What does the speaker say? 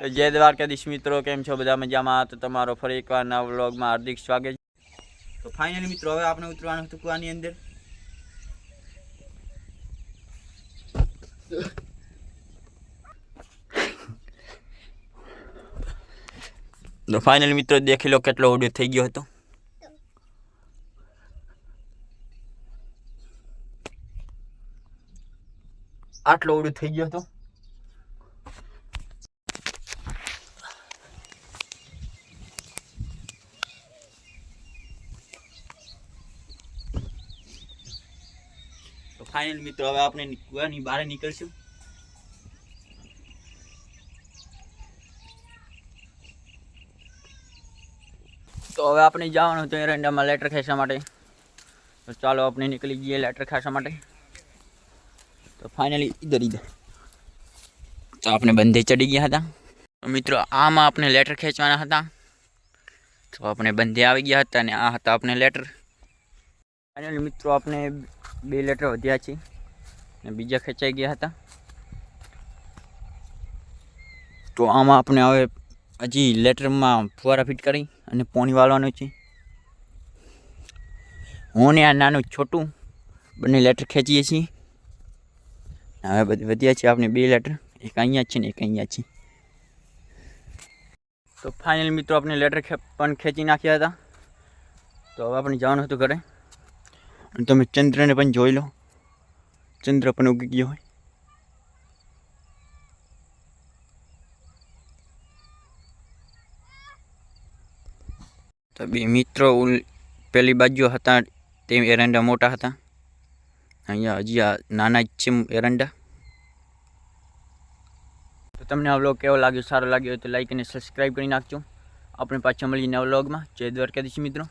તો જય દ્વારકાધીશ મિત્રો, કેમ છો બધા મજામાં? તો તમારો ફરી એકવાર નવા વ્લોગમાં હાર્દિક સ્વાગત. તો ફાઇનલી મિત્રો હવે આપણે ઉતરવાનું હતું કુવાની અંદર. તો ફાઇનલી મિત્રો દેખી લો કેટલો ઓડિયો થઈ ગયો હતો. આટલો ઓડિયો થઈ ગયો હતો. તો ફાઇનલી મિત્રો હવે આપણે કુવાની બહાર નીકળશું. તો હવે આપણે જવાનું હતું એરંડામાં લેટર ખેંચવા માટે. તો ચાલો આપણે નીકળી જઈએ લેટર ખેંચવા માટે. તો ફાઇનલી ઇધર તો આપણે બંધે ચડી ગયા હતા. તો મિત્રો આમાં આપણે લેટર ખેંચવાના હતા. તો આપણે બંધે આવી ગયા હતા અને આ હતા આપણે લેટર. ફાઇનલી મિત્રો આપણે 2 લેટર વધ્યા છે અને બીજા ખેંચાઈ ગયા હતા. તો આમાં આપણે હવે હજી લેટરમાં ફુવારા ફિટ કરી અને પાણી વાળવાનું છે. હું ને આ નાનું છોટું બંને લેટર ખેંચીએ છીએ. હવે વધ્યા છે આપણે 2 લેટર, એક અહીંયા છે ને એક અહીંયા છે. તો ફાઇનલ મિત્રો આપણે લેટર પણ ખેંચી નાખ્યા હતા. તો હવે આપણે જવાનું હતું ઘરે. અને તમે ચંદ્રને પણ જોઈ લો, ચંદ્ર પણ ઉગી ગયો હોય. તો બે મિત્રો પેલી બાજુ હતા તે એરંડા મોટા હતા. અહીંયા હજી આ નાના જ છે એરંડા. તો તમને આ વ્લોગ કેવો લાગ્યો, સારો લાગ્યો તો લાઈક અને સબસ્ક્રાઈબ કરી નાખજો. આપણે પાછા મળીએ નવા વ્લોગમાં. જય દ્વારકાધીશ મિત્રો.